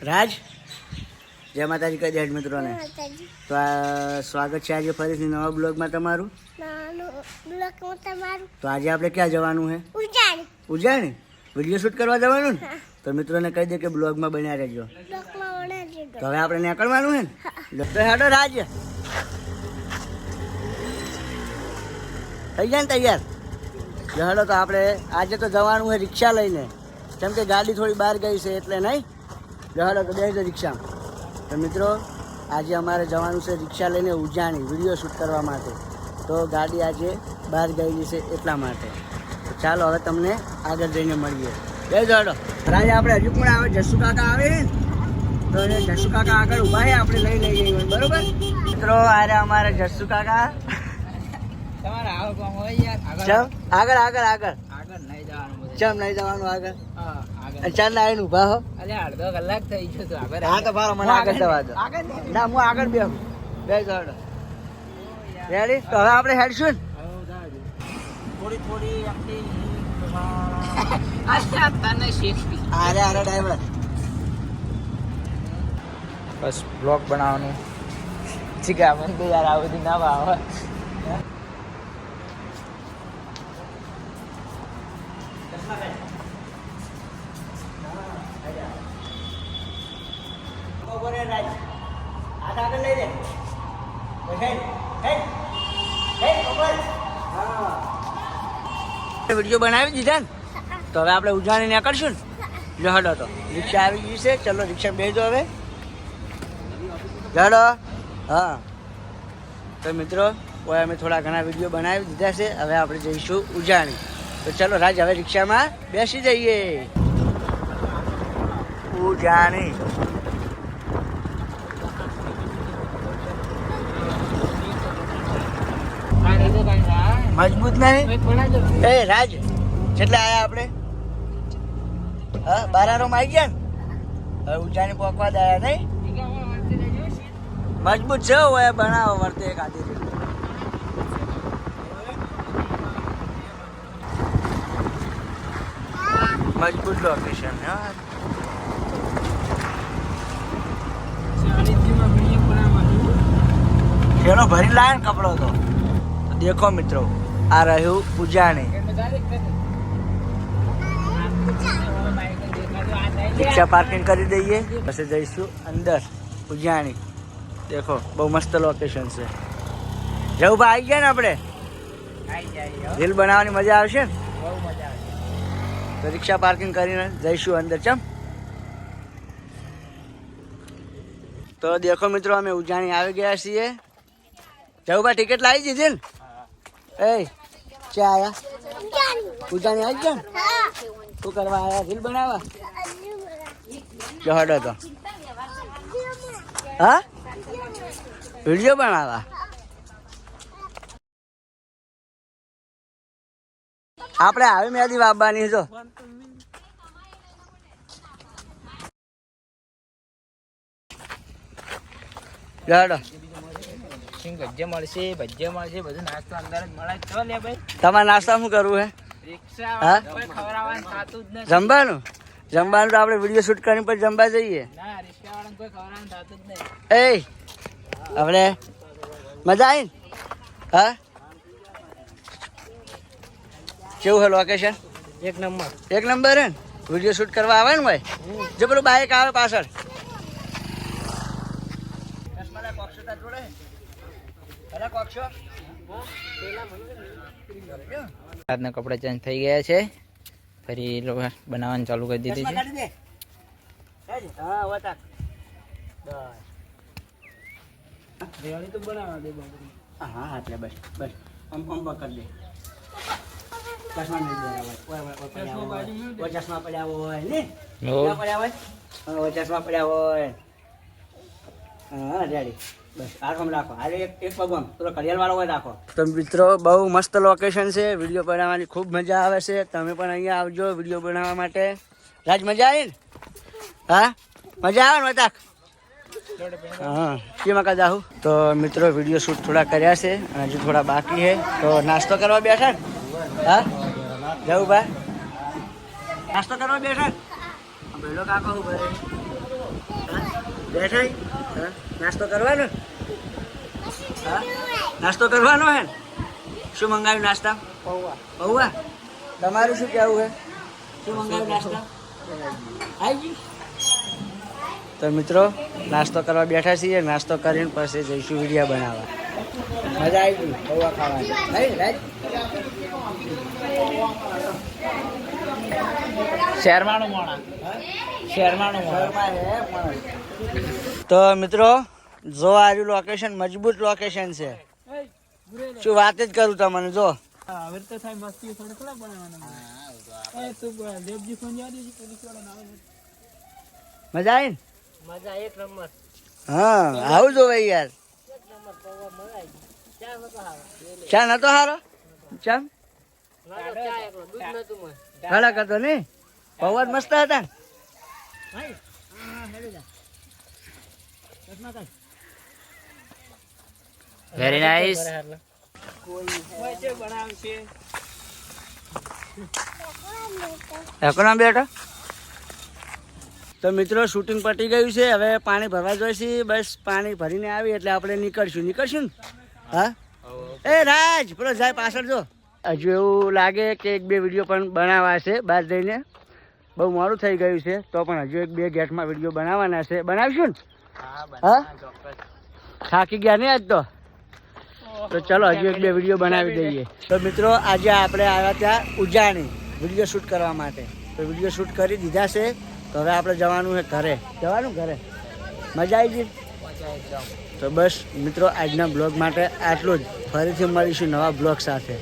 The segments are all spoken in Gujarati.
રાજ જય માતાજી કહી દે મિત્રોને. તો સ્વાગત છે આજે ફરીથી નવા બ્લોગમાં તમારું. તો આજે આપણે ક્યાં જવાનું છે? ઉજાણી વિડીયો શૂટ કરવા જવાનું ને. તો મિત્રોને કહી દે કે બ્લોગમાં બન્યા રહેજો. તો હવે આપણે નીકળવાનું છે ને. તો હેડો રાજ થઈ જાય ને તૈયાર. હેડો તો આપણે આજે તો જવાનું છે રિક્ષા લઈને, કેમ કે ગાડી થોડી બહાર ગઈ છે એટલે નહીં. હેડો તો બેસજો રિક્ષામાં. તો મિત્રો આજે અમારે જવાનું છે રિક્ષા લઈને ઉજાણી વિડીયો શૂટ કરવા માટે. તો ગાડી આજે બહાર ગયેલી છે એટલા માટે. તો ચાલો હવે તમને આગળ જઈને મળીએ. બેસજો હેડો. રાજ આપણે હજુ પણ આવે જસુ કાકા આવે ને, તો એ જસુ કાકા આગળ ઊભા છે, આપણે લઈ જઈએ બરોબર મિત્રો. અરે અમારે જસુ કાકા આગળ આગળ આગળ ચમ નહીં જવાનું આગળ. ચાલ ના આવીને ઊભા હો. અડધો કલાક થઈ ગયો. હા તો ભારો મને આગળ જવા દો. ના હું આગળ બેસું. બેસજો હેડો. રેડી? તો હવે આપણે હેડશું ને. થોડી થોડી અરે ડ્રાઈવર બસ બ્લોગ બનાવવાનું ઠીક. મને તો યાર આ બધી ના ભાવે. વિડીયો બનાવી દીધા ને, તો હવે આપણે ઉજાણી નીકળશું ને. જો હડો તો રિક્ષા આવી ગઈ છે. ચલો રિક્ષા બેસજો હવે. જડો. હા તો મિત્રો અમે થોડા ઘણા વિડીયો બનાવી દીધા છે. હવે આપણે જઈશું ઉજાણી. તો ચલો રાજ હવે રિક્ષામાં બેસી જઈએ. ઉજાણી મજબૂત નહીં. એ રાજ કેટલા આયા આપણે? હા બારારોમાં આવી ગયા ને. હવે ઉજાણી પોકવા દયા નહીં. મજબૂત છે હોય બનાવો વર્તે એક આધી. મજબૂત લોકેશન. હા ચલો ભરી લાય ને કપડો. તો દેખો મિત્રો આ રહ્યું ઉજાણી. રિક્ષા પાર્કિંગ કરી દઈએ પછી જઈશું અંદર ઉજાણી. દેખો બહુ મસ્ત લોકેશન છે. જવું ભાઈ આવી ગયા ને આપણે. રીલ બનાવવાની મજા આવશે ને. તો રિક્ષા પાર્કિંગ કરીને જઈશું અંદર. ચમ તો દેખો મિત્રો અમે ઉજાણી આવી ગયા છીએ. જવું ટિકિટ લાવી દીધી ને. એ ક્યાં આયા? ઉજાણી આવી ગયા ને. શું કરવા આયા? રીલ બનાવવા. જો હડો તો. હા વિડીયો બનાવવા. આપણે આવી મેદી વાપવાની જો. હડો ભજ્ય મળશે બધું નાસ્તો અંદર જ મળે. ચો લે ભાઈ. તમારે નાસ્તા શું કરવું હે? રિક્ષા કોઈ ખવડાવવાનું થતું જ નથી. જમવાનું તો આપણે વિડીયો શૂટ કરીને પછી જમવા જઈએ. ના રિક્ષા વાળાને કોઈ ખવડાવવાનું થતું જ નહીં. એ આપણે મજા આવી ને. હા કેવું હે લોકેશન? એક નંબર એક નંબર હે ને. વિડીયો શૂટ કરવા આવે ને ભાઈ. જો પેલું બાઈક આવે પાછળ. રાતના કપડા ચેન્જ થઈ ગયા છે. ફરી બનાવવાનું ચાલુ કરી દીધી છે. હા એટલે બસ બસ આમ કરી દે. ચશ્મા પડ્યા હોય ને. ચશ્મા પડ્યા હોય. હા રેડી. બસ આખમ રાખો. હારે એક પગમ પેલો ઘડિયાળ વાળો હોય રાખો. તો મિત્રો બહુ મસ્ત લોકેશન છે. વિડીયો બનાવવાની ખૂબ મજા આવે છે. તમે પણ અહીંયા આવજો વિડીયો બનાવવા માટે. રાજ મજા આવી ને? હા મજા આવે ને મજાક? હા કેમાં કા જાઉં. તો મિત્રો વિડીયો શૂટ થોડા કર્યા છે અને હજુ થોડા બાકી છે. તો નાસ્તો કરવા બેઠા ને. હા જવું ભાઈ નાસ્તો કરવા બેઠા ને. પેલો કાકો બેઠા હા નાસ્તો કરવાનો હા નાસ્તો કરવાનો હે શું મંગાવ્યું નાસ્તા પૌવા પૌવા તમારું શું કહેવું હે શું મંગાવ્યું નાસ્તા આવી તો મિત્રો નાસ્તો કરવા બેઠા છીએ નાસ્તો કરીને પછી જઈશું વિડીયો બનાવવા મજા આવી ગઈ પૌવા ખાવાની નહીં રાઈટ શેરમાનું મોણા શેરમાનું મોણા તો મિત્રો જો આજુ લોકેશન મજબૂત લોકેશન છે શું વાત જ કરું તમને જો હવે તો થાય મસ્તી થોડા થોડા બનાવવાના એ તો દેવજી ફોન યાદી પોલીસ વાળા આવે મજા આવી ને મજા એક નંબર હા આવું જો ભાઈ યાર ચા નતો હારો ચા કડક હતો ને પૌવા જ મસ્ત હતા વેરી નાઇસ એકોના બેઠો તો મિત્રો શૂટિંગ પતી ગયું છે હવે પાણી ભરવા જોઈશે બસ પાણી ભરીને આવી એટલે આપણે નીકળશું ને હા એ રાજ પેલો જાય પાછળ જો હજુ એવું લાગે કે એક બે વિડીયો પણ બનાવવા છે બહાર જઈને બહુ મોડું થઈ ગયું છે તો પણ હજુ એક બે ગેટમાં વિડીયો બનાવવાના છે બનાવીશું ને હા થાકી ગયા નહીં આજ તો ચલો હજુ એક બે વિડીયો બનાવી દઈએ તો મિત્રો આજે આપણે આવ્યા ત્યાં ઉજાણી વિડીયો શૂટ કરવા માટે તો વિડીયો શૂટ કરી દીધા છે તો હવે આપણે જવાનું છે ઘરે મજા આવી ગઈ તો બસ મિત્રો આજના બ્લોગ માટે આટલું જ ફરીથી મળીશું નવા બ્લોગ સાથે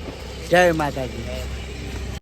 જય માતાજી